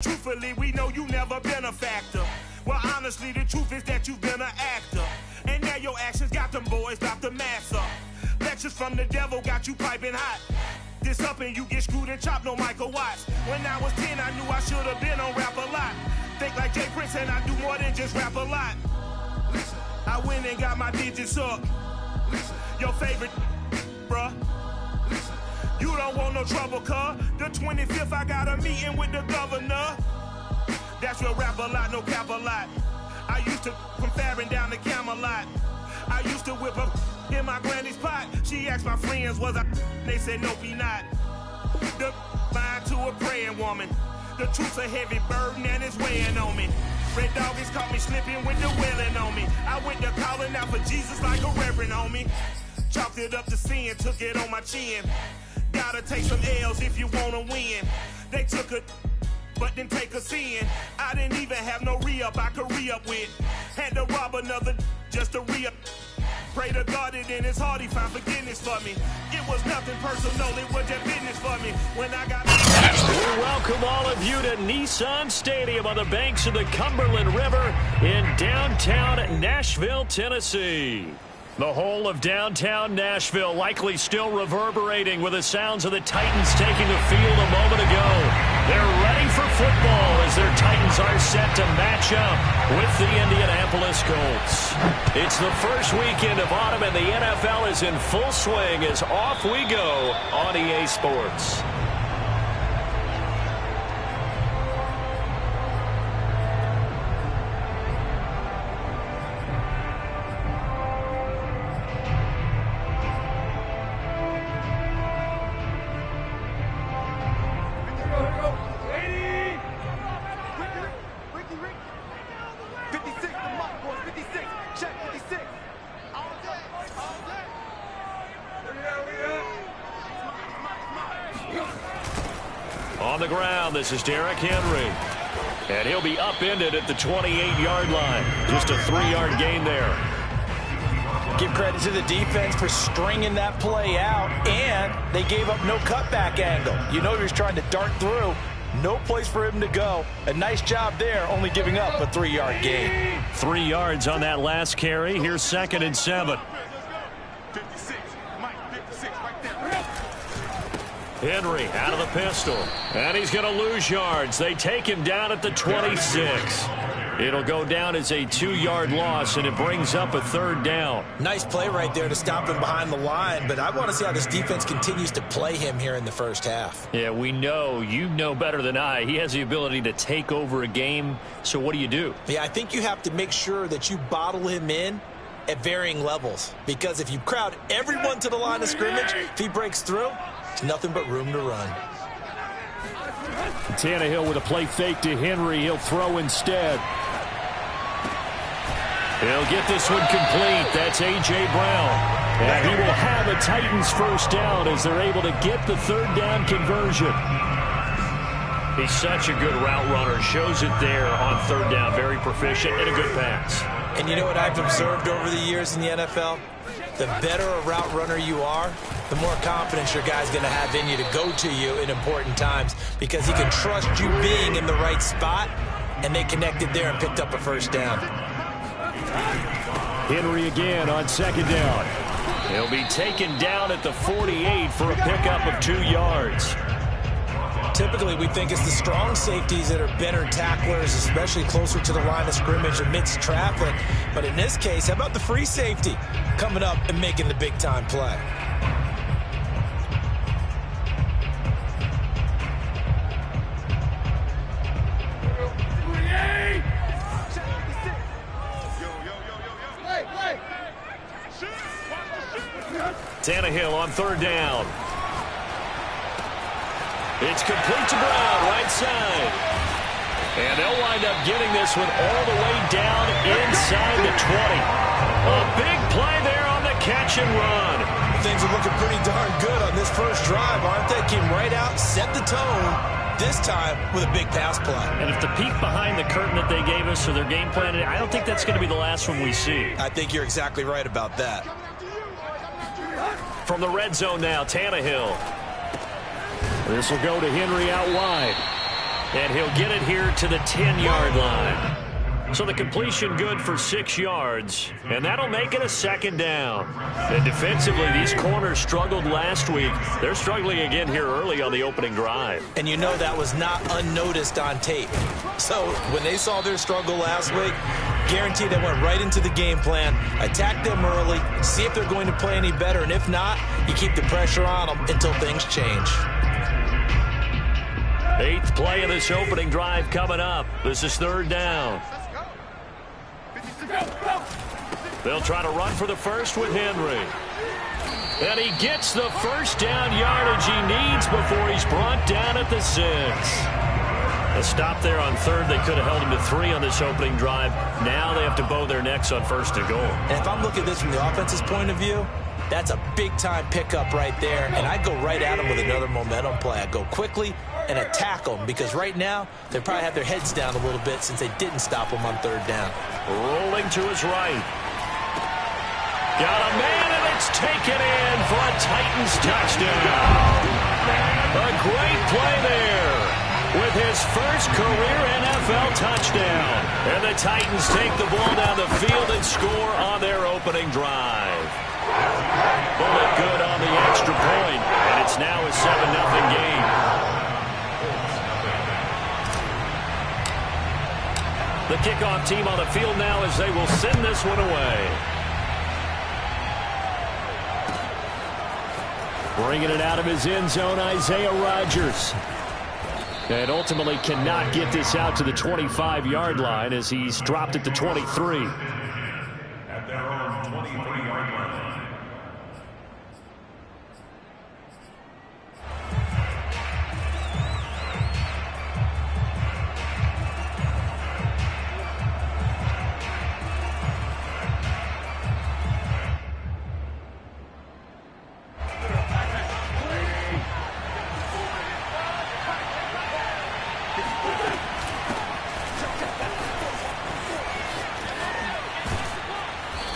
Truthfully, we know you never been a factor. Well, honestly, the truth is that you've been an actor. And now your actions got them boys about to mass up. Lectures from the devil got you piping hot. This up and you get screwed and chopped, no Michael Watts. When I was 10, I knew I should have been on Rap a Lot. Think like Jay Prince and I do more than just rap a lot. I went and got my digits up. Your favorite, bruh. You don't want no trouble, cuz. The 25th, I got a meeting with the governor. That's real Rap a Lot, no cap a lot. I used to from Farron down to Camelot. I used to whip up in my granny's pot. She asked my friends, was I? They said, nope, he not. The line to a praying woman. The truth's a heavy burden and it's weighing on me. Red Doggies caught me slipping with the wailing on me. I went to calling out for Jesus like a reverend on me. Chalked it up to sin, took it on my chin. Gotta take some L's if you wanna win. They took a but didn't take a sin. I didn't even have no re-up I could re-up with. Had to rob another just to re-up. Pray to God that in his heart he found forgiveness for me. It was nothing personal, it was just business for me. When I got... We welcome all of you to Nissan Stadium on the banks of the Cumberland River in downtown Nashville, Tennessee. The whole of downtown Nashville likely still reverberating with the sounds of the Titans taking the field a moment ago. They're ready for football as their Titans are set to match up with the Indianapolis Colts. It's the first weekend of autumn and the NFL is in full swing as off we go on EA Sports. On the ground, this is Derrick Henry. And he'll be upended at the 28-yard line. Just a 3-yard gain there. Give credit to the defense for stringing that play out, and they gave up no cutback angle. You know he was trying to dart through. No place for him to go. A nice job there, only giving up a 3-yard gain. 3 yards on that last carry. Here's 2nd and 7. Henry out of the pistol. And he's going to lose yards. They take him down at the 26. It'll go down as a 2-yard loss, and it brings up a 3rd down. Nice play right there to stop him behind the line, but I want to see how this defense continues to play him here in the first half. Yeah, we know. You know better than I. He has the ability to take over a game. So what do? Yeah, I think you have to make sure that you bottle him in at varying levels, because if you crowd everyone to the line of scrimmage, if he breaks through, there's nothing but room to run. Tannehill with a play fake to Henry. He'll throw instead. He'll get this one complete. That's A.J. Brown. And he will have a Titans first down as they're able to get the 3rd down conversion. He's such a good route runner. Shows it there on 3rd down. Very proficient and a good pass. And you know what I've observed over the years in the NFL? The better a route runner you are, the more confidence your guy's going to have in you to go to you in important times, because he can trust you being in the right spot, and they connected there and picked up a first down. Henry again on 2nd down. He'll be taken down at the 48 for a pickup of 2 yards. Typically, we think it's the strong safeties that are better tacklers, especially closer to the line of scrimmage amidst traffic. But in this case, how about the free safety coming up and making the big-time play? Tannehill on 3rd down. It's complete to Brown, right side. And they'll wind up getting this one all the way down inside the 20. A big play there on the catch and run. Things are looking pretty darn good on this first drive, aren't they? Came right out, set the tone, this time with a big pass play. And if the peek behind the curtain that they gave us for their game plan, I don't think that's going to be the last one we see. I think you're exactly right about that. From the red zone now, Tannehill. This will go to Henry out wide. And he'll get it here to the 10-yard line. So the completion good for 6 yards, and that'll make it a 2nd down. And defensively, these corners struggled last week. They're struggling again here early on the opening drive. And you know that was not unnoticed on tape. So when they saw their struggle last week, guaranteed they went right into the game plan, attack them early, see if they're going to play any better, and if not, you keep the pressure on them until things change. 8th play of this opening drive coming up. This is 3rd down. They'll try to run for the first with Henry. And he gets the first down yardage he needs before he's brought down at the 6. A stop there on 3rd. They could have held him to 3 on this opening drive. Now they have to bow their necks on 1st and goal. And if I'm looking at this from the offense's point of view, that's a big-time pickup right there. And I go right at him with another momentum play. I go quickly and attack them because right now they probably have their heads down a little bit since they didn't stop them on 3rd down. Rolling to his right. Got a man, and it's taken in for a Titans touchdown. A great play there with his first career NFL touchdown. And the Titans take the ball down the field and score on their opening drive. Bullet good on the extra point, and it's now a 7-0 game. The kickoff team on the field now as they will send this one away. Bringing it out of his end zone, Isaiah Rodgers. And ultimately cannot get this out to the 25-yard line as he's dropped it to 23. At their own 23-yard line.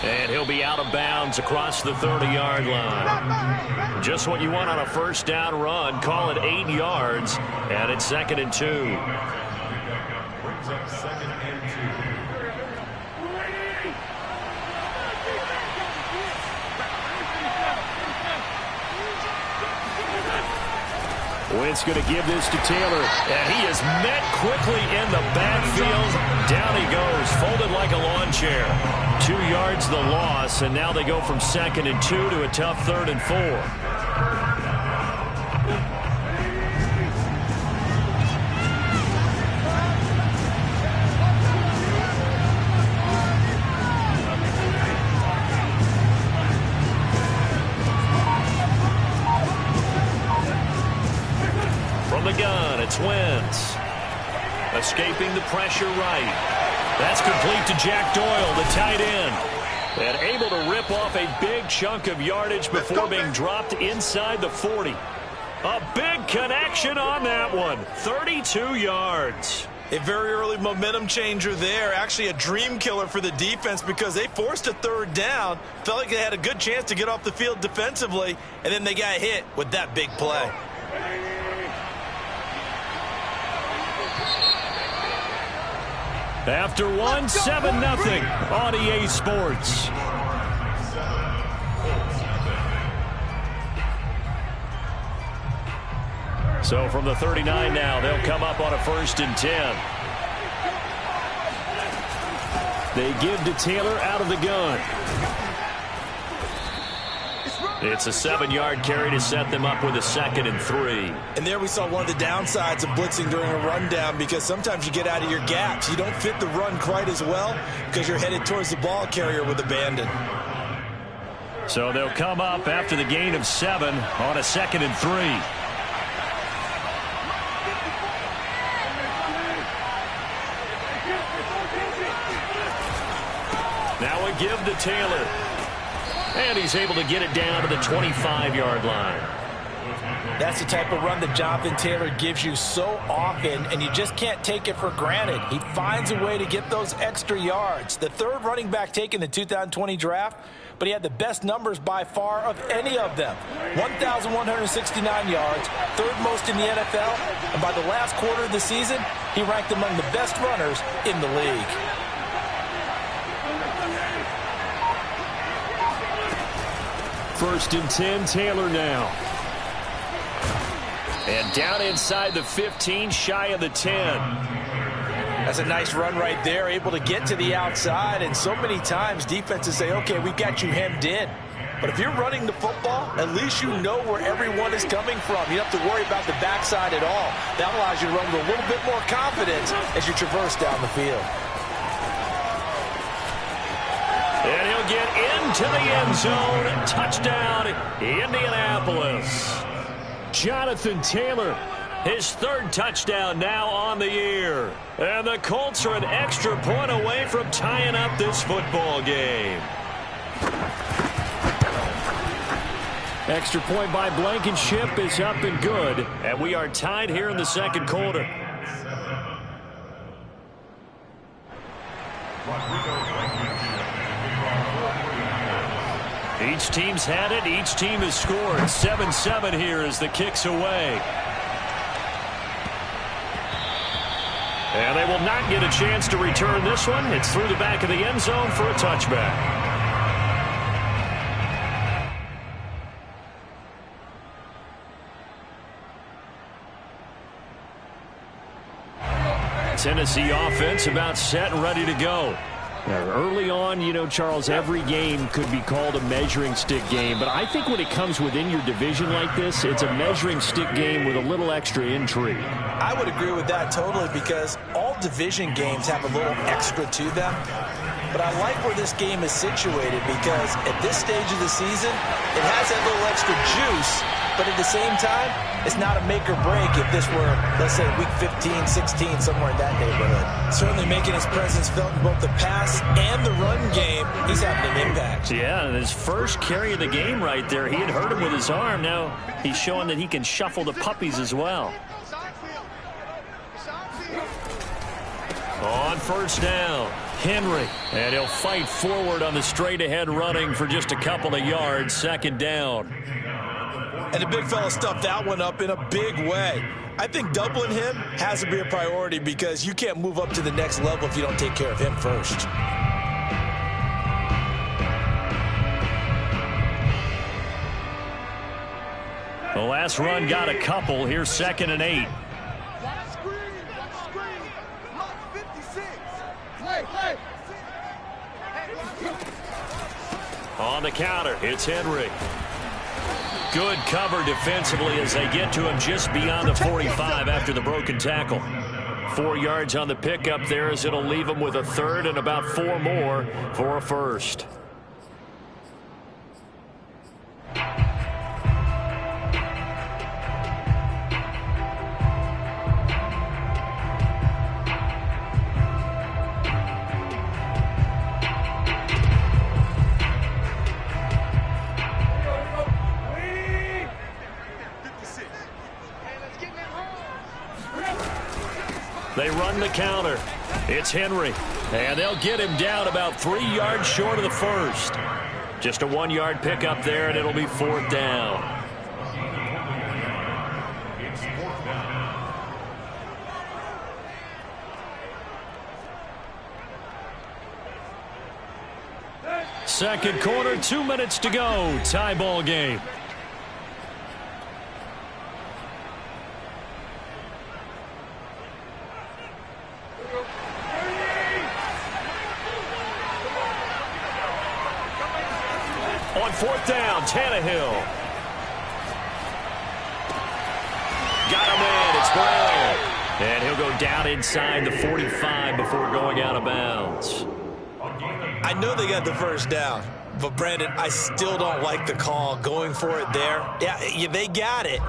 And he'll be out of bounds across the 30-yard line. Just what you want on a first down run. Call it 8 yards, and it's 2nd and 2. Brings up 2nd and 2. Wentz going to give this to Taylor, and he is met quickly in the backfield. Down he goes, folded like a lawn chair. 2 yards the loss, and now they go from 2nd and 2 to a tough 3rd and 4. From the gun, it's Wentz. Escaping the pressure right. That's complete to Jack Doyle, the tight end. And able to rip off a big chunk of yardage before being dropped inside the 40. A big connection on that one. 32 yards. A very early momentum changer there. Actually a dream killer for the defense because they forced a 3rd down. Felt like they had a good chance to get off the field defensively. And then they got hit with that big play. After one, 7-0 on EA Sports. So from the 39 now, they'll come up on a 1st and 10. They give to Taylor out of the gun. It's a 7-yard carry to set them up with a 2nd and 3. And there we saw one of the downsides of blitzing during a rundown because sometimes you get out of your gaps. You don't fit the run quite as well because you're headed towards the ball carrier with abandon. So they'll come up after the gain of 7 on a 2nd and 3. Now a give to Taylor. And he's able to get it down to the 25-yard line. That's the type of run that Jonathan Taylor gives you so often, and you just can't take it for granted. He finds a way to get those extra yards. The third running back taken in the 2020 draft, but he had the best numbers by far of any of them. 1,169 yards, third most in the NFL, and by the last quarter of the season, he ranked among the best runners in the league. First and 10, Taylor now. And down inside the 15, shy of the 10. That's a nice run right there, able to get to the outside. And so many times defenses say, okay, we've got you hemmed in. But if you're running the football, at least you know where everyone is coming from. You don't have to worry about the backside at all. That allows you to run with a little bit more confidence as you traverse down the field. And he'll get into the end zone. Touchdown, Indianapolis. Jonathan Taylor, his third touchdown now on the year. And the Colts are an extra point away from tying up this football game. Extra point by Blankenship is up and good. And we are tied here in the second quarter. Each team's had it. Each team has scored. 7-7 here as the kick's away. And they will not get a chance to return this one. It's through the back of the end zone for a touchback. Tennessee offense about set and ready to go. Early on, you know, Charles, every game could be called a measuring stick game. But I think when it comes within your division like this, it's a measuring stick game with a little extra intrigue. I would agree with that totally because all division games have a little extra to them. But I like where this game is situated because at this stage of the season, it has that little extra juice. But at the same time, it's not a make or break if this were, let's say, week 15, 16, somewhere in that neighborhood. Certainly making his presence felt in both the pass and the run game. He's having an impact. Yeah, and his first carry of the game right there, he had hurt him with his arm. Now he's showing that he can shuffle the puppies as well. On first down, Henry. And he'll fight forward on the straight-ahead running for just a couple of yards. Second down. And the big fella stuffed that one up in a big way. I think doubling him has to be a priority because you can't move up to the next level if you don't take care of him first. The last run got a couple. Here's 2nd and 8. On the counter, it's Henry. Good cover defensively as they get to him just beyond the 45 after the broken tackle. 4 yards on the pickup there as it'll leave him with a third and about 4 more for a first. They run the counter. It's Henry. And they'll get him down about 3 yards short of the first. Just a 1-yard pickup there, and it'll be 4th down. Second quarter, 2 minutes to go. Tie ball game. On 4th down, Tannehill. Got him in. It's Brown. And he'll go down inside the 45 before going out of bounds. I know they got the first down, but Brandon, I still don't like the call going for it there. Yeah, they got it,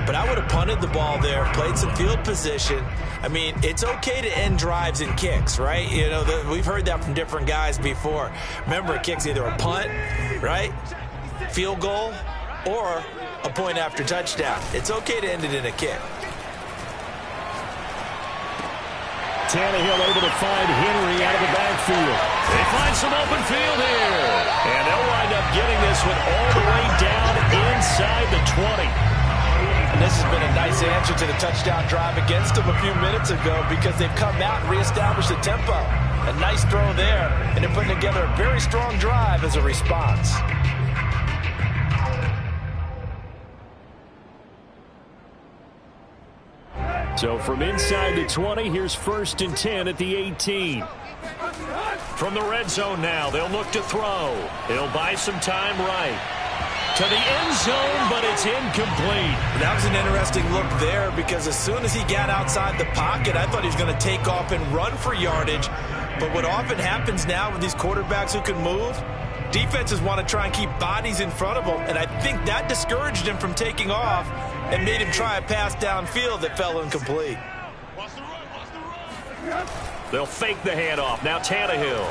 but I would have punted the ball there, played some field position. I mean, it's okay to end drives and kicks, right? You know, we've heard that from different guys before. Remember, a kick's either a punt, right, field goal, or a point after touchdown. It's okay to end it in a kick. Tannehill able to find Henry out of the backfield. They find some open field here. And they'll wind up getting this one all the way down inside the 20. And this has been a nice answer to the touchdown drive against them a few minutes ago because they've come out and reestablished the tempo. A nice throw there, and they're putting together a very strong drive as a response. So from inside the 20, here's 1st and 10 at the 18. From the red zone now, they'll look to throw. He'll buy some time right. To the end zone, but it's incomplete. That was an interesting look there because as soon as he got outside the pocket, I thought he was going to take off and run for yardage. But what often happens now with these quarterbacks who can move, defenses want to try and keep bodies in front of them, and I think that discouraged him from taking off and made him try a pass downfield that fell incomplete. They'll fake the handoff. Now Tannehill.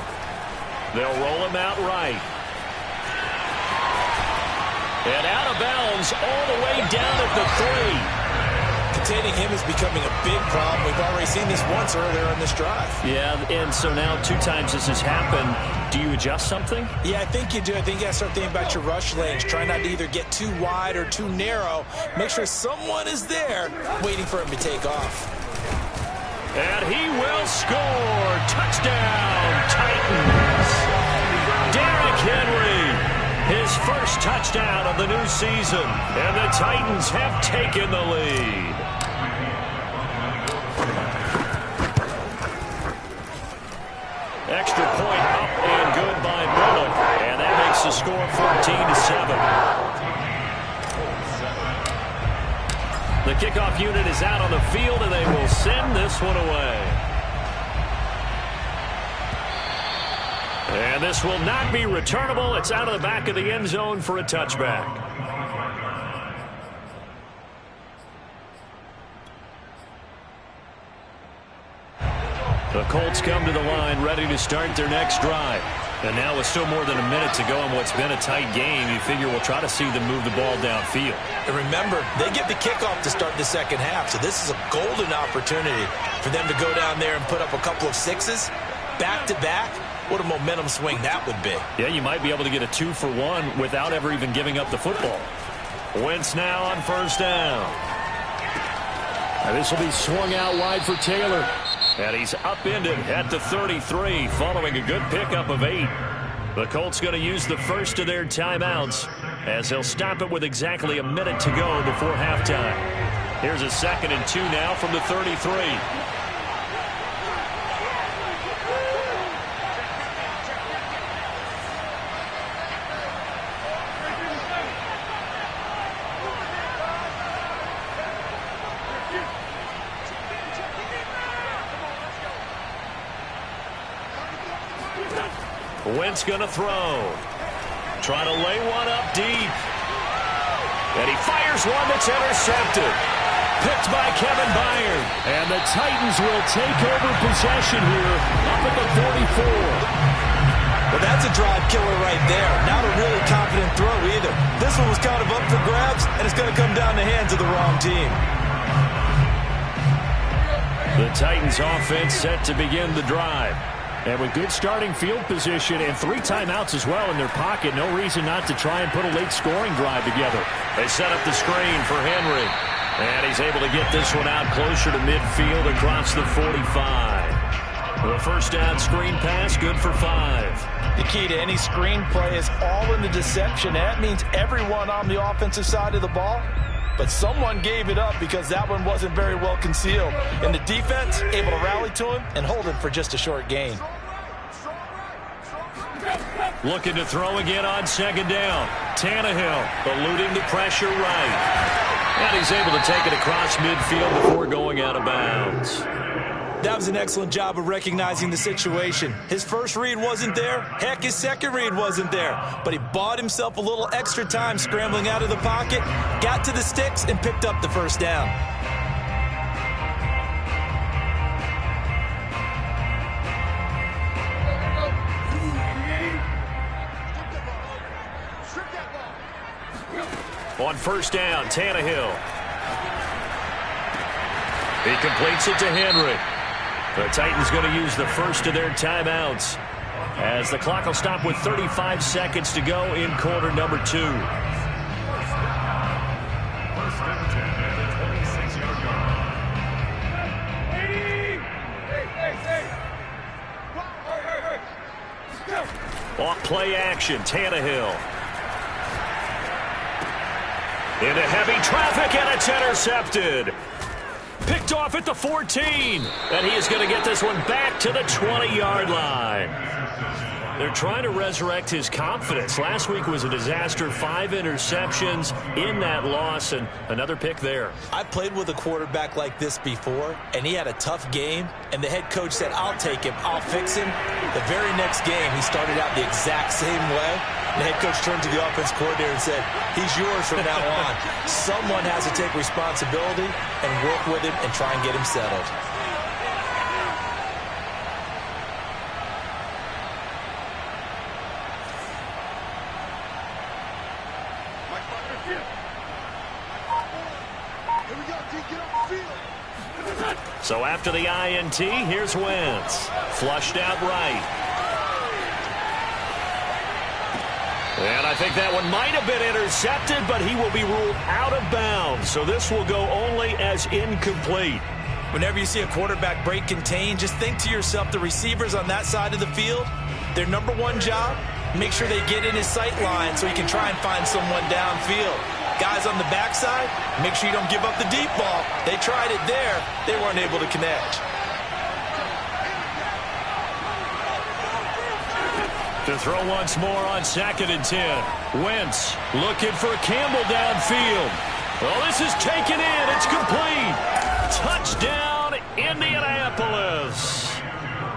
They'll roll him out right. And out of bounds all the way down at the 3. Containing him is becoming a big problem. We've already seen this once earlier in this drive. Yeah, and so now 2 times this has happened. Do you adjust something? Yeah, I think you do. I think you got to start thinking about your rush lanes. Try not to either get too wide or too narrow. Make sure someone is there waiting for him to take off. And he will score. Touchdown, Titans. Derrick Henry. His first touchdown of the new season. And the Titans have taken the lead. Extra point up and good by Bullock. And that makes the score 14-7. The kickoff unit is out on the field, and they will send this one away. And this will not be returnable. It's out of the back of the end zone for a touchback. The Colts come to the line ready to start their next drive. And now with still more than a minute to go in what's been a tight game, you figure we'll try to see them move the ball downfield. And remember, they get the kickoff to start the second half, so this is a golden opportunity for them to go down there and put up a couple of sixes back-to-back. What a momentum swing that would be. Yeah, you might be able to get a 2-for-1 without ever even giving up the football. Wentz now on first down. And this will be swung out wide for Taylor. And he's upended at the 33 following a good pickup of 8. The Colts going to use the first of their timeouts as they'll stop it with exactly a minute to go before halftime. Here's a 2nd and 2 now from the 33. Wentz going to throw. Trying to lay one up deep. And he fires one that's intercepted. Picked by Kevin Byard. And the Titans will take over possession here up at the 44. Well, that's a drive killer right there. Not a really confident throw either. This one was kind of up for grabs, and it's going to come down the hands of the wrong team. The Titans offense set to begin the drive. And with good starting field position and 3 timeouts as well in their pocket, no reason not to try and put a late scoring drive together. They set up the screen for Henry. And he's able to get this one out closer to midfield across the 45. The first down screen pass, good for 5. The key to any screen play is all in the deception. That means everyone on the offensive side of the ball. But someone gave it up because that one wasn't very well concealed. And the defense able to rally to him and hold him for just a short gain. Looking to throw again on 2nd down. Tannehill eluding the pressure right. And he's able to take it across midfield before going out of bounds. That was an excellent job of recognizing the situation. His first read wasn't there. Heck, his second read wasn't there. But he bought himself a little extra time scrambling out of the pocket, got to the sticks, and picked up the first down. On first down, Tannehill. He completes it to Henry. The Titans going to use the first of their timeouts as the clock will stop with 35 seconds to go in quarter number 2. Off play action, Tannehill. Into heavy traffic, and it's intercepted. Picked off at the 14. And he is going to get this one back to the 20-yard line. They're trying to resurrect his confidence. Last week was a disaster. 5 interceptions in that loss, and another pick there. I played with a quarterback like this before, and he had a tough game, and the head coach said, I'll take him, I'll fix him. The very next game, he started out the exact same way. The head coach turned to the offense coordinator and said, he's yours from now on. Someone has to take responsibility and work with him and try and get him settled. So after the INT, here's Wentz. Flushed out right. And I think that one might have been intercepted, but he will be ruled out of bounds. So this will go only as incomplete. Whenever you see a quarterback break contain, just think to yourself, the receivers on that side of the field, their number one job, make sure they get in his sight line so he can try and find someone downfield. Guys on the backside, make sure you don't give up the deep ball. They tried it there. They weren't able to connect. To throw once more on 2nd and 10. Wentz looking for Campbell downfield. Well, this is taken in. It's complete. Touchdown, Indianapolis.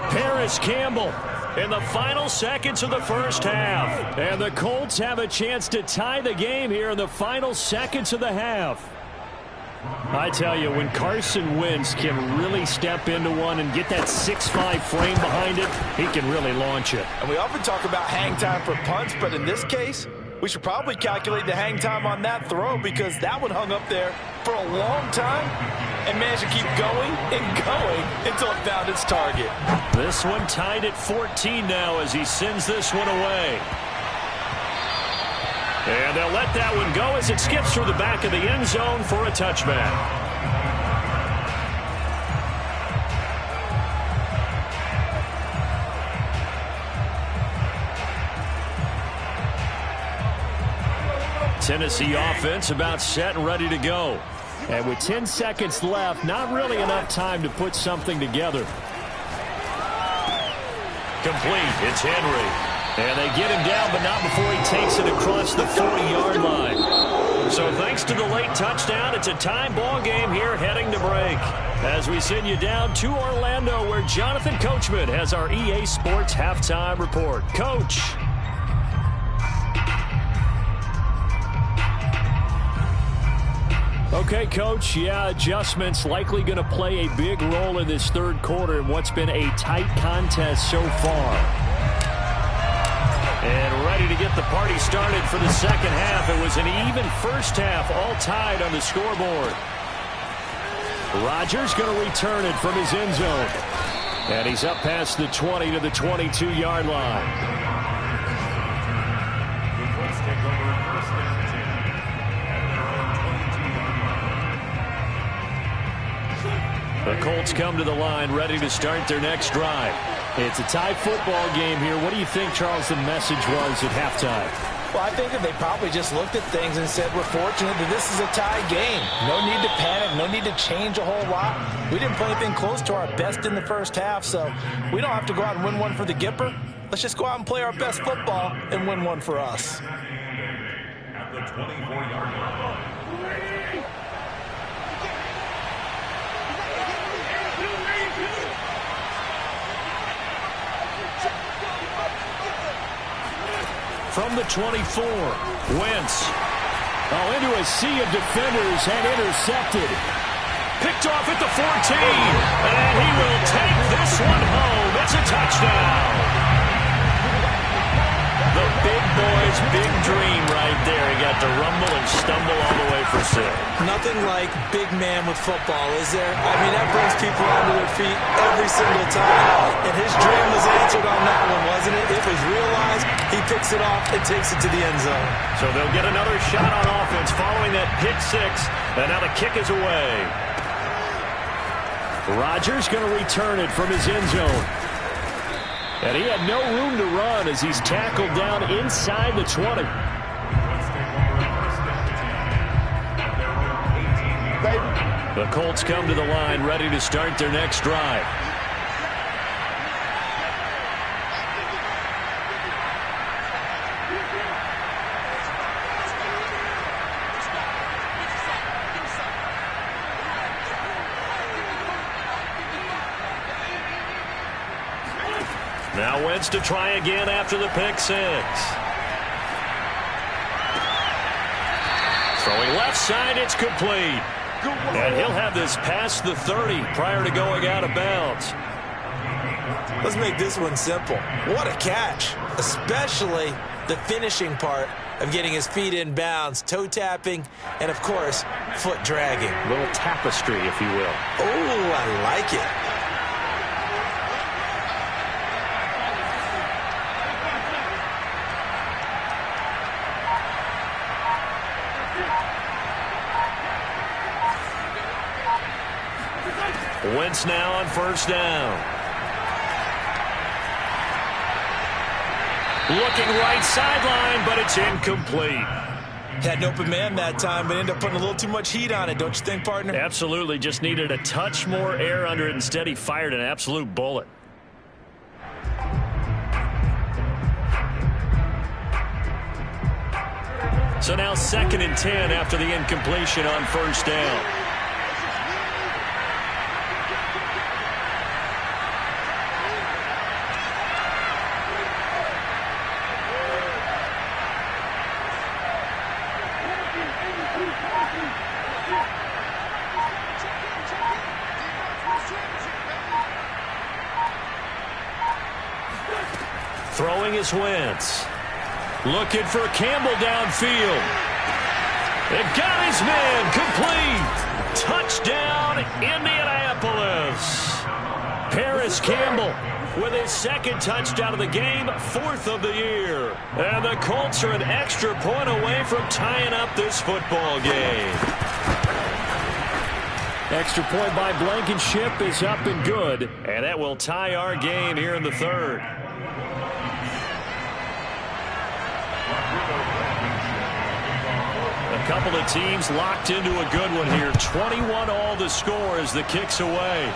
Paris Campbell in the final seconds of the first half. And the Colts have a chance to tie the game here in the final seconds of the half. I tell you, when Carson Wentz can really step into one and get that 6'5" frame behind it, he can really launch it. And we often talk about hang time for punts, but in this case, we should probably calculate the hang time on that throw because that one hung up there for a long time and managed to keep going and going until it found its target. This one tied at 14 now as he sends this one away. And they'll let that one go as it skips through the back of the end zone for a touchback. Tennessee offense about set and ready to go. And with 10 seconds left, not really enough time to put something together. Complete. It's Henry. And they get him down, but not before he takes it across the 40-yard line. So thanks to the late touchdown, it's a tie ball game here heading to break. As we send you down to Orlando, where Jonathan Coachman has our EA Sports halftime report. Coach. Okay, Coach, yeah, adjustments likely going to play a big role in this third quarter in what's been a tight contest so far. And ready to get the party started for the second half. It was an even first half, all tied on the scoreboard. Rodgers going to return it from his end zone. And he's up past the 20 to the 22-yard line. The Colts come to the line, ready to start their next drive. It's a tie football game here. What do you think, Charles, the message was at halftime? Well, I think that they probably just looked at things and said, we're fortunate that this is a tie game. No need to panic. No need to change a whole lot. We didn't play anything close to our best in the first half, so we don't have to go out and win one for the Gipper. Let's just go out and play our best football and win one for us. At the 24-yard line. From the 24, Wentz. Into a sea of defenders and intercepted. Picked off at the 14. And he will take this one home. It's a touchdown. The big boy's big dream right there. He got to rumble and stumble it. Nothing like big man with football, is there? I mean, that brings people onto their feet every single time. And his dream was answered on that one, wasn't it? It was realized. He picks it off and takes it to the end zone. So they'll get another shot on offense following that pick six. And now the kick is away. Rodgers going to return it from his end zone. And he had no room to run as he's tackled down inside the 20. The Colts come to the line ready to start their next drive. Now Wentz to try again after the pick six. Throwing left side, it's complete. And he'll have this past the 30 prior to going out of bounds. Let's make this one simple. What a catch, especially the finishing part of getting his feet in bounds, toe tapping, and of course, foot dragging. A little tapestry, if you will. Oh, I like it. Wentz now on first down. Looking right sideline, but it's incomplete. Had an open man that time, but ended up putting a little too much heat on it, don't you think, partner? Absolutely. Just needed a touch more air under it. Instead, he fired an absolute bullet. So now 2nd and 10 after the incompletion on first down. Throwing is Wentz. Looking for Campbell downfield. It got his man complete. Touchdown, Indianapolis. Paris Campbell with his 2nd touchdown of the game, 4th of the year. And the Colts are an extra point away from tying up this football game. Extra point by Blankenship is up and good. And that will tie our game here in the 3rd. A couple of teams locked into a good one here. 21 all the score as the kick's away.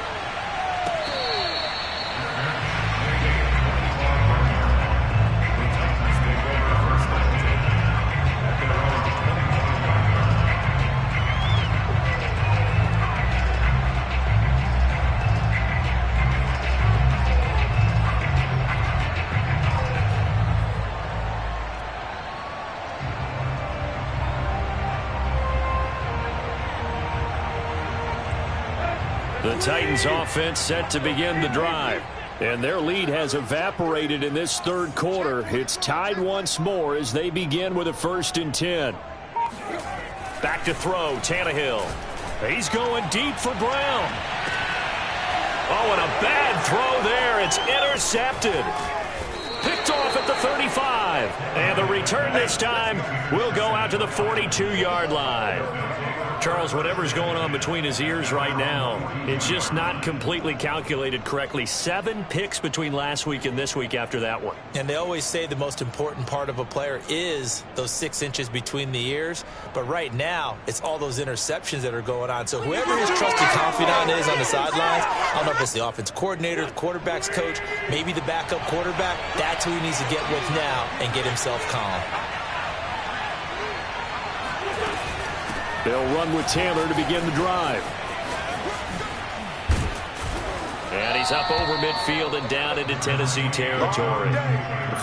The Titans offense set to begin the drive. And their lead has evaporated in this 3rd quarter. It's tied once more as they begin with a 1st and 10. Back to throw, Tannehill. He's going deep for Brown. Oh, and a bad throw there. It's intercepted. Picked off at the 35. And the return this time will go out to the 42-yard line. Charles, whatever's going on between his ears right now, it's just not completely calculated correctly. 7 picks between last week and this week after that one. And they always say the most important part of a player is those 6 inches between the ears. But right now, it's all those interceptions that are going on. So whoever his trusted confidant is on the sidelines, I don't know if it's the offense coordinator, the quarterback's coach, maybe the backup quarterback, that's who he needs to get with now and get himself calm. They'll run with Taylor to begin the drive. And he's up over midfield and down into Tennessee territory.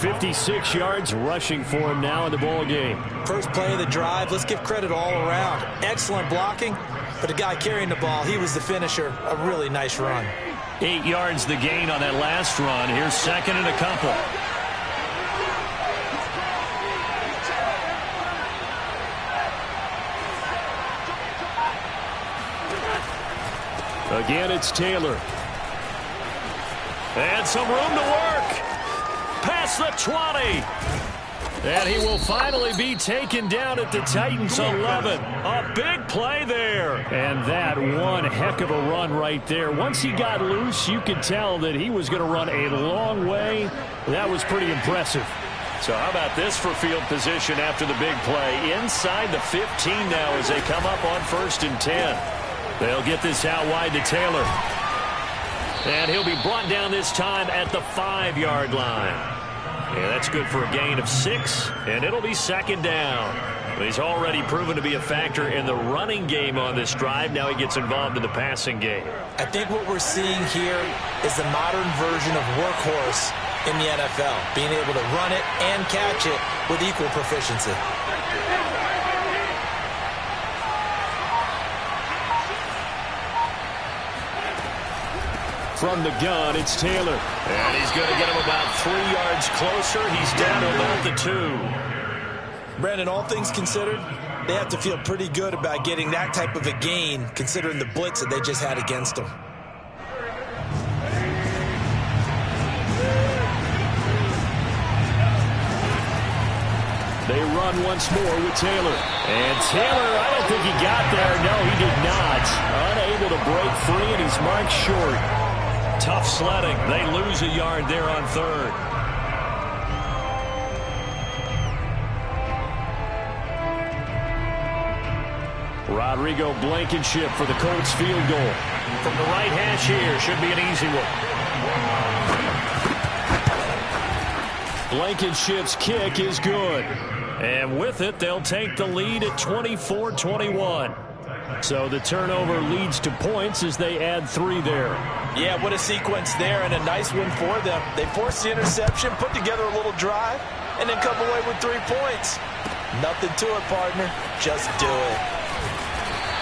56 yards rushing for him now in the ball game. First play of the drive, let's give credit all around. Excellent blocking, but the guy carrying the ball, he was the finisher. A really nice run. 8 yards the gain on that last run. Here's 2nd and a couple. Again, it's Taylor. And some room to work. Past the 20. And he will finally be taken down at the Titans 11. A big play there. And that one heck of a run right there. Once he got loose, you could tell that he was going to run a long way. That was pretty impressive. So how about this for field position after the big play? Inside the 15 now as they come up on 1st and 10. They'll get this out wide to Taylor. And he'll be brought down this time at the 5-yard line. Yeah, that's good for a gain of 6, and it'll be 2nd down. He's already proven to be a factor in the running game on this drive. Now he gets involved in the passing game. I think what we're seeing here is the modern version of workhorse in the NFL, being able to run it and catch it with equal proficiency. From the gun, it's Taylor. And he's going to get him about 3 yards closer. He's down to about the 2. Brandon, all things considered, they have to feel pretty good about getting that type of a gain, considering the blitz that they just had against them. They run once more with Taylor. And Taylor, I don't think he got there. No, he did not. Unable to break free, and he's marked short. Tough sledding. They lose a yard there on 3rd. Rodrigo Blankenship for the Colts field goal. From the right hash here, should be an easy one. Blankenship's kick is good. And with it, they'll take the lead at 24-21. So the turnover leads to points as they add 3 there. Yeah, what a sequence there, and a nice one for them. They forced the interception, put together a little drive, and then come away with 3 points. Nothing to it, partner. Just do it.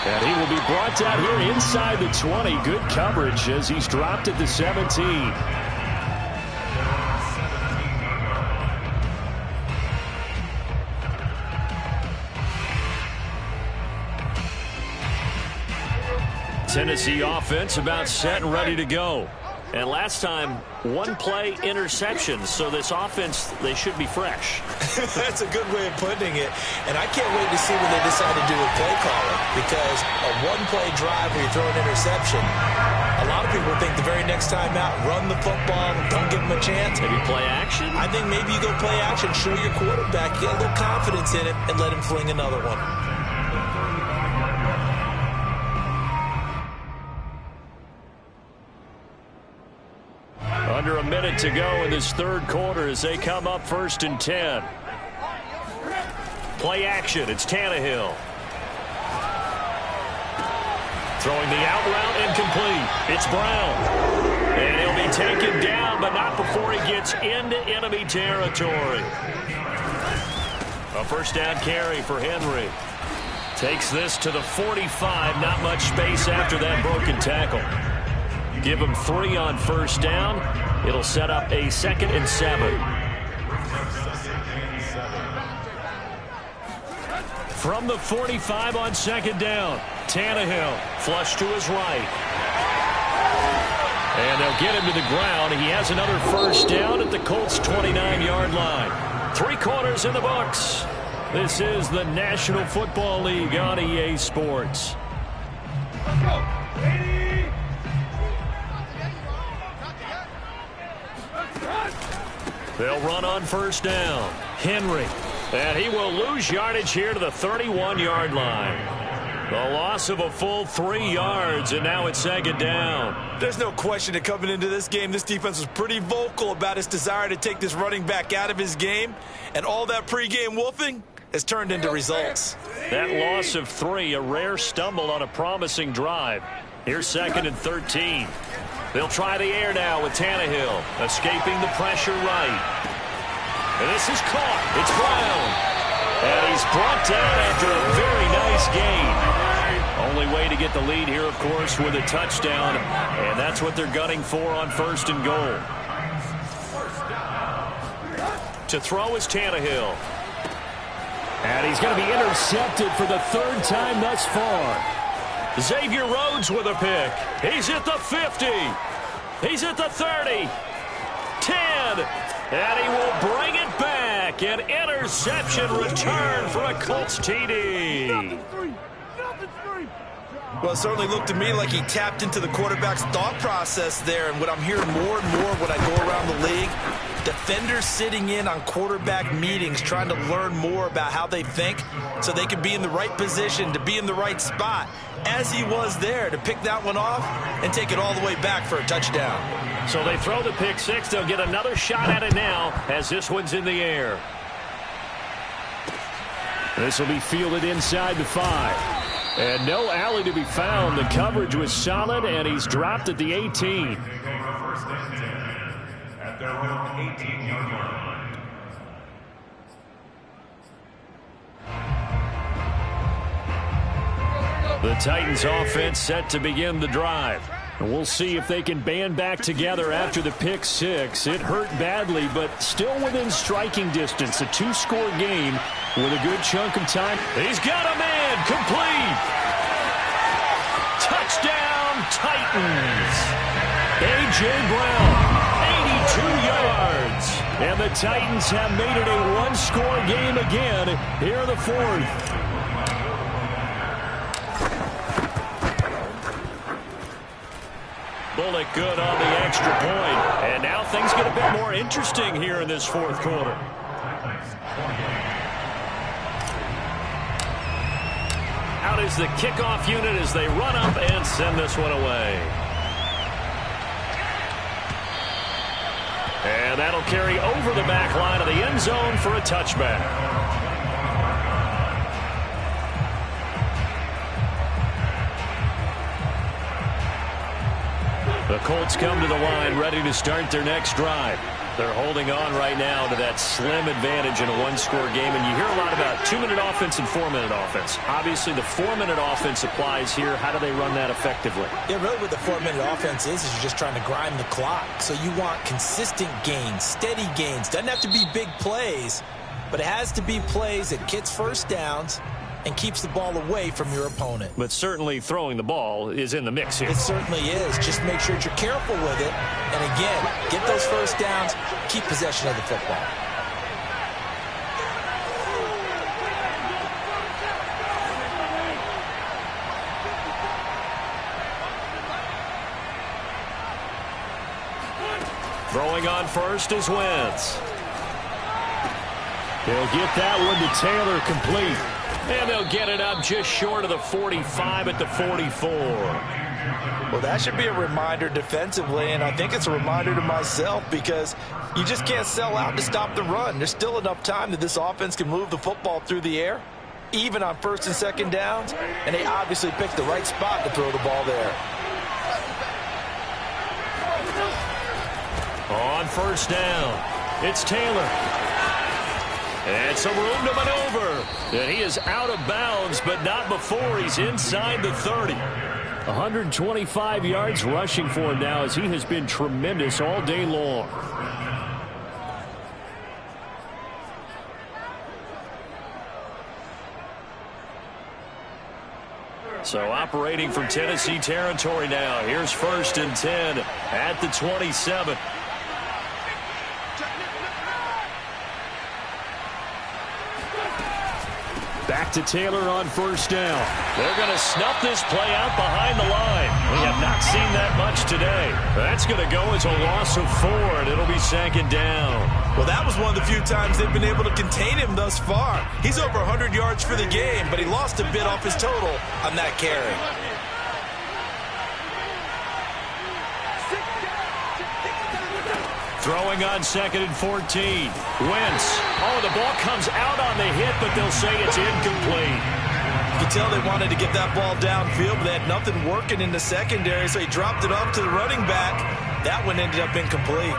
And he will be brought down here inside the 20. Good coverage as he's dropped at the 17. Tennessee offense about set and ready to go. And last time, 1-play interceptions. So this offense, they should be fresh. That's a good way of putting it. And I can't wait to see what they decide to do with play calling. Because a 1-play drive where you throw an interception, a lot of people think the very next time out, run the football, don't give them a chance. Maybe play action? I think maybe you go play action, show your quarterback, get a little confidence in it, and let him fling another one. Under a minute to go in this 3rd quarter as they come up 1st and 10. Play action. It's Tannehill. Throwing the out route incomplete. It's Brown. And he'll be taken down, but not before he gets into enemy territory. A 1st down carry for Henry. Takes this to the 45. Not much space after that broken tackle. Give him 3 on 1st down. It'll set up a 2nd and 7. From the 45 on 2nd down. Tannehill flush to his right. And they'll get him to the ground. He has another 1st down at the Colts 29-yard line. 3 quarters in the books. This is the National Football League on EA Sports. They'll run on 1st down. Henry. And he will lose yardage here to the 31-yard line. The loss of a full 3 yards, and now it's 2nd down. There's no question that coming into this game, this defense was pretty vocal about its desire to take this running back out of his game. And all that pregame wolfing has turned into results. That loss of 3, a rare stumble on a promising drive. Here's 2nd and 13. They'll try the air now with Tannehill, escaping the pressure right. And this is caught. It's Brown. And he's brought down after a very nice gain. Only way to get the lead here, of course, with a touchdown. And that's what they're gunning for on 1st and goal. To throw is Tannehill. And he's going to be intercepted for the 3rd time thus far. Xavier Rhodes with a pick. He's at the 50. He's at the 30. 10. And he will bring it back. An interception return for a Colts TD. Well, it certainly looked to me like he tapped into the quarterback's thought process there. And what I'm hearing more and more when I go around the league, defenders sitting in on quarterback meetings trying to learn more about how they think so they can be in the right position to be in the right spot, as he was there to pick that one off and take it all the way back for a touchdown. So they throw the pick six. They'll get another shot at it now as this one's in the air. This will be fielded inside the 5. And no alley to be found. The coverage was solid, and he's dropped at the 18. At their own 18-yard line. The Titans offense set to begin the drive. And we'll see if they can band back together after the pick six. It hurt badly, but still within striking distance. A 2-score game with a good chunk of time. He's got a man complete. Touchdown, Titans. A.J. Brown, 82 yards. And the Titans have made it a 1-score game again here in the 4th. Bullock good on the extra point. And now things get a bit more interesting here in this 4th quarter. Out is the kickoff unit as they run up and send this one away. And that'll carry over the back line of the end zone for a touchback. The Colts come to the line ready to start their next drive. They're holding on right now to that slim advantage in a 1-score game. And you hear a lot about 2-minute offense and 4-minute offense. Obviously, the 4-minute offense applies here. How do they run that effectively? Yeah, really what the 4-minute offense is you're just trying to grind the clock. So you want consistent gains, steady gains. Doesn't have to be big plays, but it has to be plays that gets first downs and keeps the ball away from your opponent. But certainly throwing the ball is in the mix here. It certainly is. Just make sure that you're careful with it. And again, get those first downs, keep possession of the football. Throwing on first is Wentz. He'll get that one to Taylor complete. And they'll get it up just short of the 45 at the 44. Well, that should be a reminder defensively, and I think it's a reminder to myself because you just can't sell out to stop the run. There's still enough time that this offense can move the football through the air, even on 1st and 2nd downs, and they obviously picked the right spot to throw the ball there. On 1st down, it's Taylor. And some room to maneuver. And he is out of bounds, but not before he's inside the 30. 125 yards rushing for him now as he has been tremendous all day long. So operating from Tennessee territory now. Here's 1st and 10 at the 27. Back to Taylor on 1st down. They're going to snuff this play out behind the line. We have not seen that much today. That's going to go as a loss of 4, and it'll be 2nd down. Well, that was one of the few times they've been able to contain him thus far. He's over 100 yards for the game, but he lost a bit off his total on that carry. Throwing on 2nd and 14. Wentz. Oh, the ball comes out on the hit, but they'll say it's incomplete. You can tell they wanted to get that ball downfield, but they had nothing working in the secondary, so he dropped it off to the running back. That one ended up incomplete.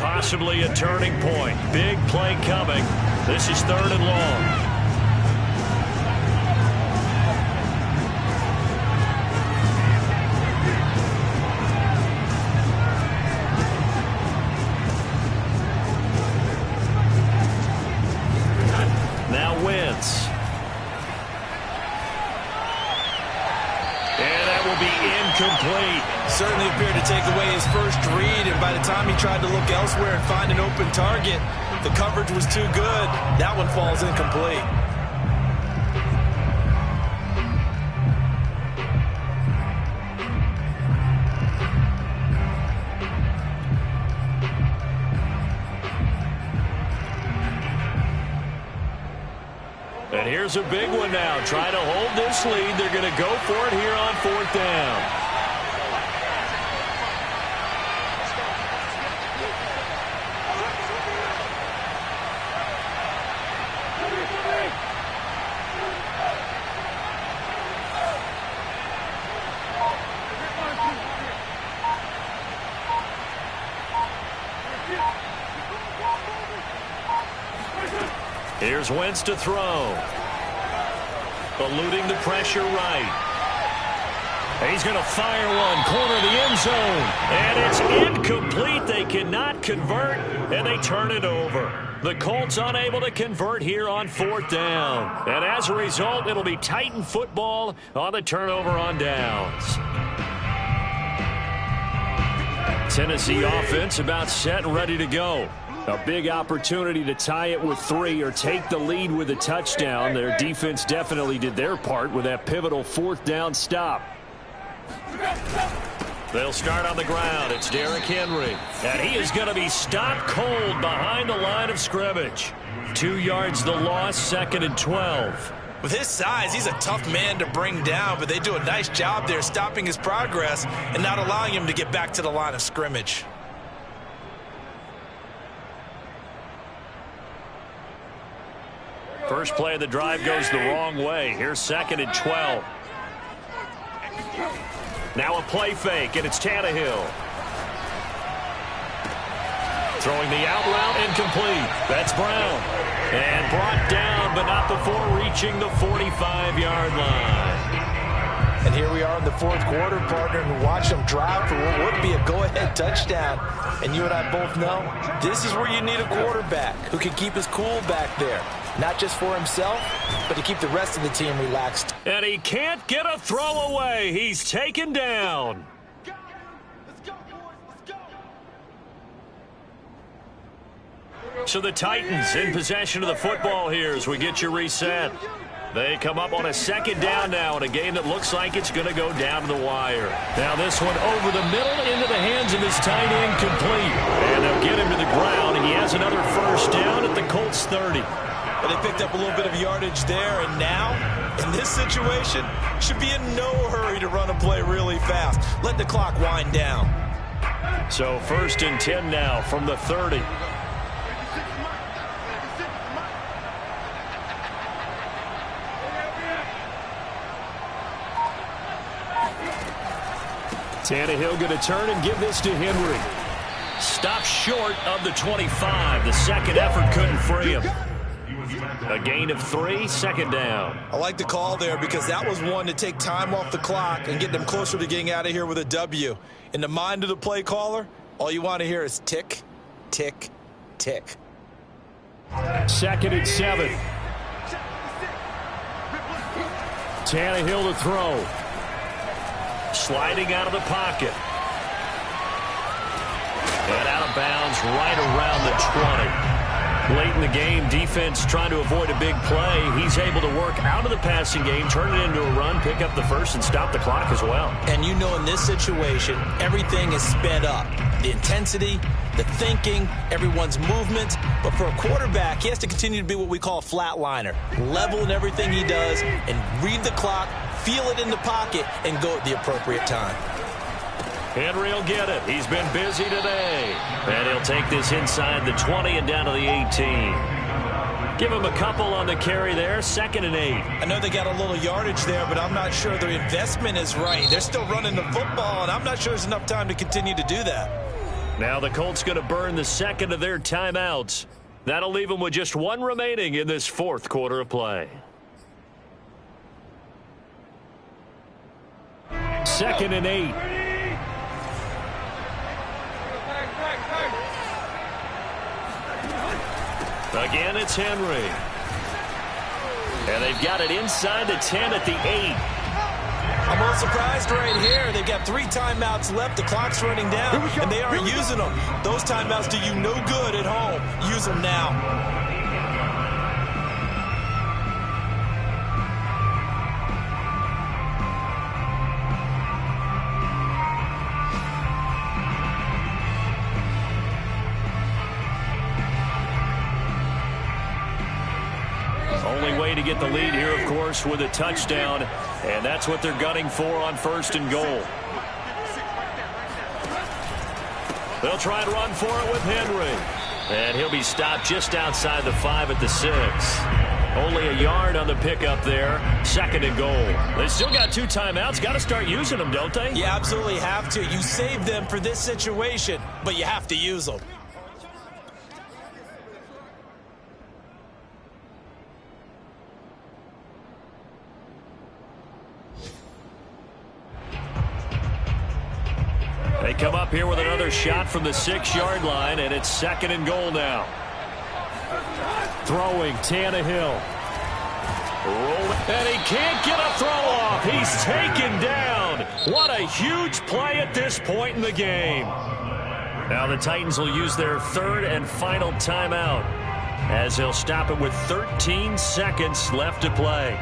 Possibly a turning point. Big play coming. This is 3rd and long. incomplete. Certainly appeared to take away his first read, and by the time he tried to look elsewhere and find an open target, the coverage was too good. That one falls incomplete. And here's a big one now. Trying to hold this lead. They're going to go for it here on 4th down. Here's Wentz to throw. Eluding the pressure right. He's going to fire one. Corner of the end zone. And it's incomplete. They cannot convert, and they turn it over. The Colts unable to convert here on 4th down. And as a result, it'll be Titan football on the turnover on downs. Tennessee offense about set and ready to go. A big opportunity to tie it with 3 or take the lead with a touchdown. Their defense definitely did their part with that pivotal 4th down stop. They'll start on the ground. It's Derrick Henry. And he is going to be stopped cold behind the line of scrimmage. 2 yards the loss, 2nd and 12. With his size, he's a tough man to bring down, but they do a nice job there stopping his progress and not allowing him to get back to the line of scrimmage. First play of the drive goes the wrong way. Here's 2nd and 12. Now a play fake, and it's Tannehill. Throwing the out route, incomplete. That's Brown. And brought down, but not before reaching the 45-yard line. And here we are in the 4th quarter, partner, and watch them drive for what would be a go-ahead touchdown. And you and I both know this is where you need a quarterback who can keep his cool back there. Not just for himself, but to keep the rest of the team relaxed. And he can't get a throw away. He's taken down. So the Titans in possession of the football here as we get you reset. They come up on a 2nd down now in a game that looks like it's going to go down to the wire. Now this one over the middle into the hands of his tight end, complete. And they'll get him to the ground, and he has another 1st down at the Colts 30. But they picked up a little bit of yardage there, and now, in this situation, should be in no hurry to run a play really fast. Let the clock wind down. So 1st and 10 now from the 30. Tannehill going to turn and give this to Henry. Stopped short of the 25. The second effort couldn't free him. A gain of 3, 2nd down. I like the call there because that was one to take time off the clock and get them closer to getting out of here with a W. In the mind of the play caller, all you want to hear is tick, tick, tick. 2nd and 7. Tannehill to throw. Sliding out of the pocket. And out of bounds right around the 20. Late in the game, defense trying to avoid a big play. He's able to work out of the passing game, turn it into a run, pick up the 1st, and stop the clock as well. And you know in this situation, everything is sped up. The intensity, the thinking, everyone's movement. But for a quarterback, he has to continue to be what we call a flatliner. Level in everything he does and read the clock, feel it in the pocket, and go at the appropriate time. Henry will get it. He's been busy today. And he'll take this inside the 20 and down to the 18. Give him a couple on the carry there. 2nd and 8. I know they got a little yardage there, but I'm not sure their investment is right. They're still running the football, and I'm not sure there's enough time to continue to do that. Now the Colts going to burn the 2nd of their timeouts. That'll leave them with just 1 remaining in this 4th quarter of play. 2nd and 8. Again, it's Henry. And they've got it inside the 10 at the 8. I'm a little surprised right here. They've got 3 timeouts left. The clock's running down, and they aren't using them. Those timeouts do you no good at home. Use them now. Only way to get the lead here, of course, with a touchdown, and that's what they're gunning for on 1st and goal. They'll try and run for it with Henry, and he'll be stopped just outside the 5 at the 6. Only a yard on the pickup there. 2nd and goal. They still got 2 timeouts. Got to start using them, don't they? You absolutely have to. You save them for this situation, but you have to use them. They come up here with another shot from the 6-yard line, and it's 2nd and goal now. Throwing, Tannehill. Rolling, and he can't get a throw off. He's taken down. What a huge play at this point in the game. Now the Titans will use their 3rd and final timeout, as they'll stop it with 13 seconds left to play.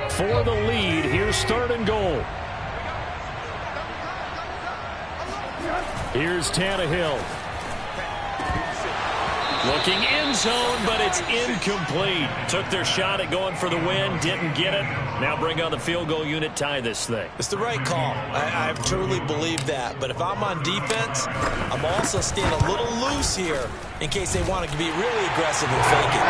For the lead, here's 3rd and goal. Here's Tannehill. Looking end zone, but it's incomplete. Took their shot at going for the win, didn't get it. Now bring on the field goal unit, tie this thing. It's the right call. I truly believe that. But if I'm on defense, I'm also staying a little loose here in case they want to be really aggressive and fake it.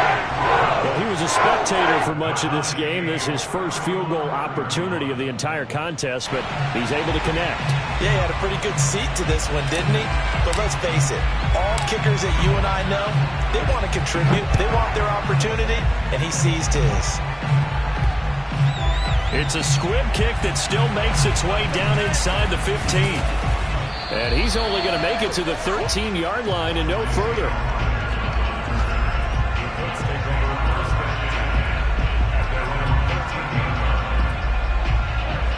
Well, he was a spectator for much of this game. This is his first field goal opportunity of the entire contest, but he's able to connect. Yeah, he had a pretty good seat to this one, didn't he? But let's face it, all kickers that you and I know, they want to contribute. They want their opportunity, and he seized his. It's a squib kick that still makes its way down inside the 15. And he's only going to make it to the 13-yard line and no further.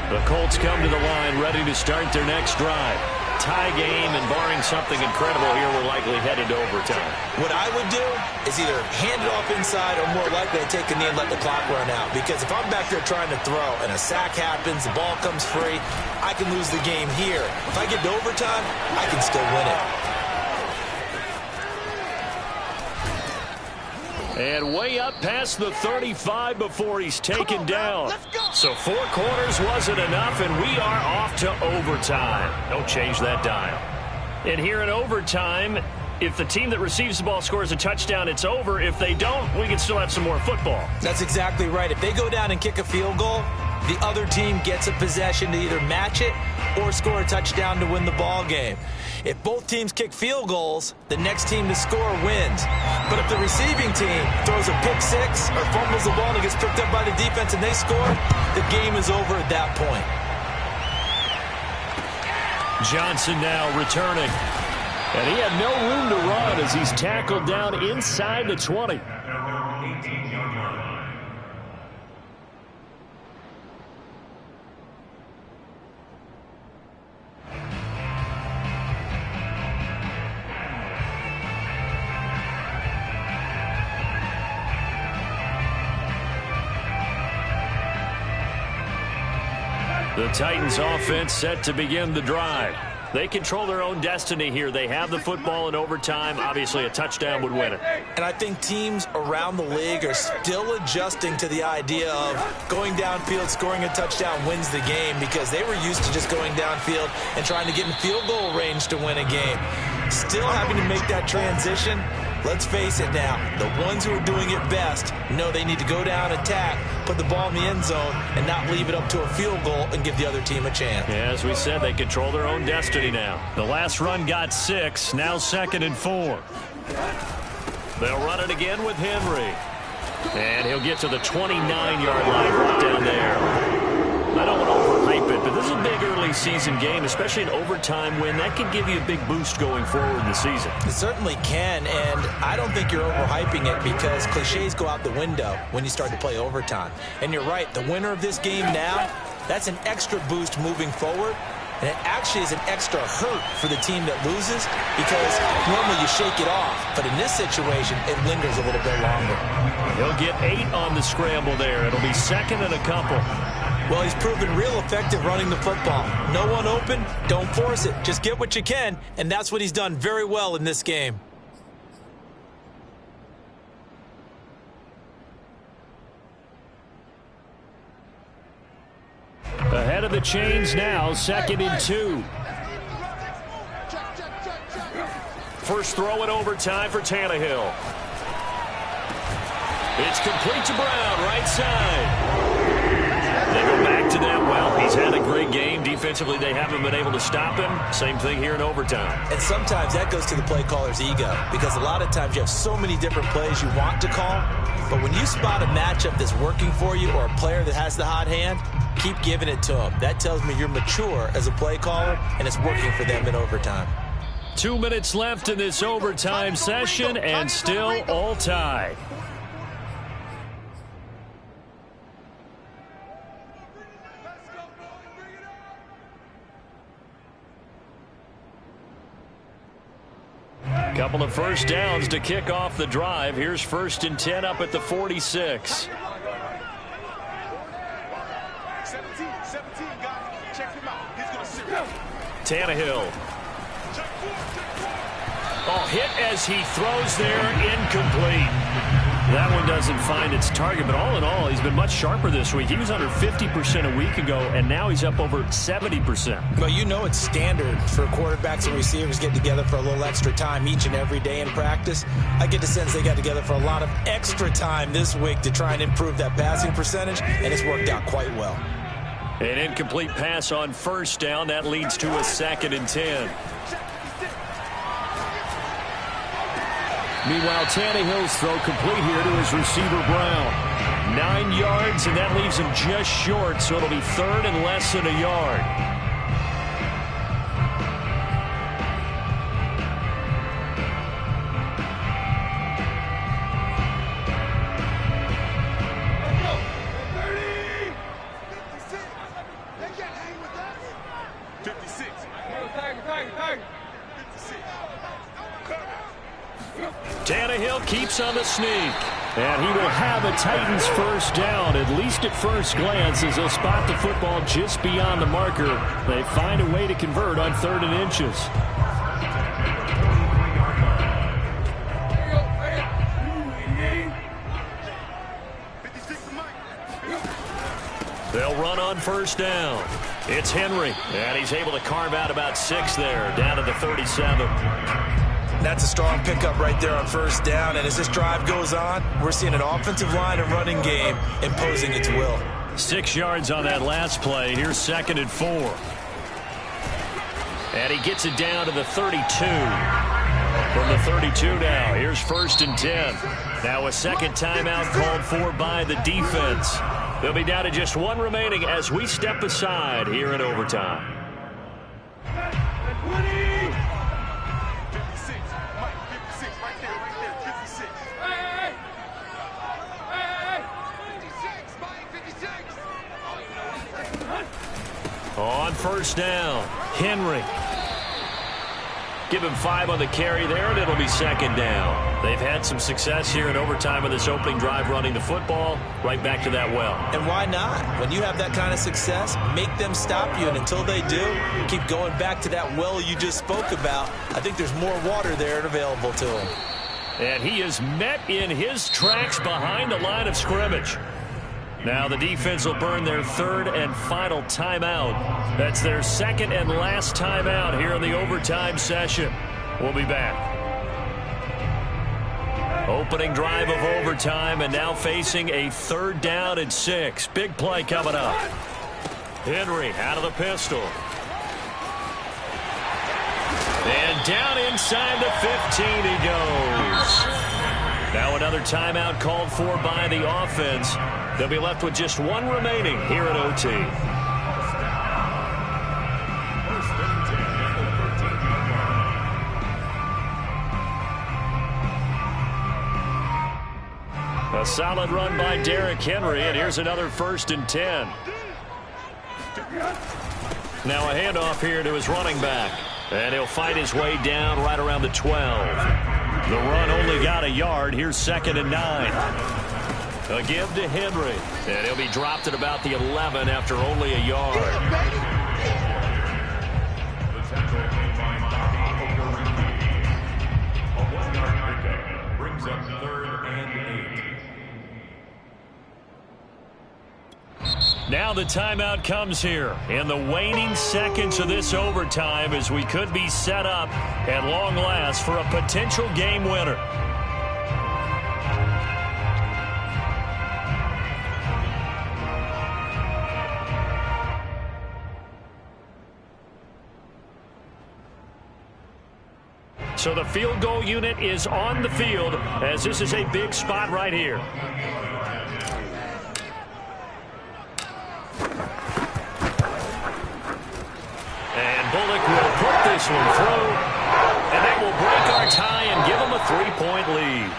The Colts come to the line ready to start their next drive. Tie game, and barring something incredible here, we're likely headed to overtime. What I would do is either hand it off inside or more likely to take a knee and let the clock run out. Because if I'm back there trying to throw and a sack happens, the ball comes free, I can lose the game here. If I get to overtime, I can still win it. And way up past the 35 before he's taken down. So 4 quarters wasn't enough, and we are off to overtime. Don't change that dial. And here in overtime, if the team that receives the ball scores a touchdown, it's over. If they don't, we can still have some more football. That's exactly right. If they go down and kick a field goal, the other team gets a possession to either match it or score a touchdown to win the ball game. If both teams kick field goals, the next team to score wins. But if the receiving team throws a pick 6 or fumbles the ball and it gets picked up by the defense and they score, the game is over at that point. Johnson now returning. And he had no room to run as he's tackled down inside the 20. The Titans offense set to begin the drive. They control their own destiny here. They have the football in overtime. Obviously, a touchdown would win it. And I think teams around the league are still adjusting to the idea of going downfield, scoring a touchdown wins the game, because they were used to just going downfield and trying to get in field goal range to win a game. Still having to make that transition. Let's face it now, the ones who are doing it best know they need to go down, attack, put the ball in the end zone, and not leave it up to a field goal and give the other team a chance. Yeah, as we said, they control their own destiny now. The last run got 6, now 2nd and 4. They'll run it again with Henry. And he'll get to the 29-yard line right down there. I don't want to overhype it, but this is a big early preseason game, especially an overtime win, that can give you a big boost going forward in the season. It certainly can, and I don't think you're overhyping it because cliches go out the window when you start to play overtime. And you're right, the winner of this game now, that's an extra boost moving forward. And it actually is an extra hurt for the team that loses because normally you shake it off. But in this situation, it lingers a little bit longer. He'll get 8 on the scramble there. It'll be second and a couple. Well, he's proven real effective running the football. No one open, don't force it. Just get what you can, and that's what he's done very well in this game. Ahead of the chains now, 2nd and 2. First throw in overtime for Tannehill. It's complete to Brown, right side. They go back to that well. He's had a great game. Defensively, they haven't been able to stop him. Same thing here in overtime. And sometimes that goes to the play caller's ego because a lot of times you have so many different plays you want to call. But when you spot a matchup that's working for you or a player that has the hot hand, keep giving it to him. That tells me you're mature as a play caller, and it's working for them in overtime. 2 minutes left in this overtime session, and still all tied. Couple of first downs to kick off the drive. Here's 1st and 10 up at the 46. 17, guys. Check him out. He's going to sit down. Tannehill. Oh, hit as he throws there, incomplete. That one doesn't find its target, but all in all, he's been much sharper this week. He was under 50% a week ago, and now he's up over 70%. Well, you know it's standard for quarterbacks and receivers getting together for a little extra time each and every day in practice. I get the sense they got together for a lot of extra time this week to try and improve that passing percentage, and it's worked out quite well. An incomplete pass on first down. That leads to a 2nd and 10. Meanwhile, Tannehill's throw complete here to his receiver, Brown. 9 yards, and that leaves him just short, so it'll be 3rd and less than a yard. Tannehill keeps on the sneak. And he will have a Titans first down, at least at first glance, as they'll spot the football just beyond the marker. They find a way to convert on 3rd and inches. They'll run on first down. It's Henry, and he's able to carve out about 6 there, down to the 37. That's a strong pickup right there on first down, and as this drive goes on, we're seeing an offensive line and running game imposing its will. 6 yards on that last play. Here's 2nd and 4. And he gets it down to the 32. From the 32 now, here's 1st and 10. Now a second timeout called for by the defense. They'll be down to just 1 remaining as we step aside here in overtime. On first down, Henry. Give him 5 on the carry there, and it'll be 2nd down. They've had some success here in overtime with this opening drive running the football. Right back to that well. And why not? When you have that kind of success, make them stop you, and until they do, keep going back to that well you just spoke about. I think there's more water there available to him. And he is met in his tracks behind the line of scrimmage. Now the defense will burn their 3rd and final timeout. That's their 2nd and last timeout here in the overtime session. We'll be back. Opening drive of overtime, and now facing a 3rd down and 6. Big play coming up. Henry out of the pistol. And down inside the 15 he goes. Now another timeout called for by the offense. They'll be left with just 1 remaining here at OT. solid run by Derrick Henry, and here's another 1st and 10. Now a handoff here to his running back, and he'll fight his way down right around the 12. The run only got a yard. Here's 2nd and 9. A give to Henry, and he'll be dropped at about the 11 after only a yard. The tackle by Bobby Okereke. A 1-yard pickup brings up 3rd and 8. Now the timeout comes here in the waning seconds of this overtime as we could be set up at long last for a potential game winner. So the field goal unit is on the field as this is a big spot right here. And Bullock will put this one through, and that will break our tie and give them a 3-point lead.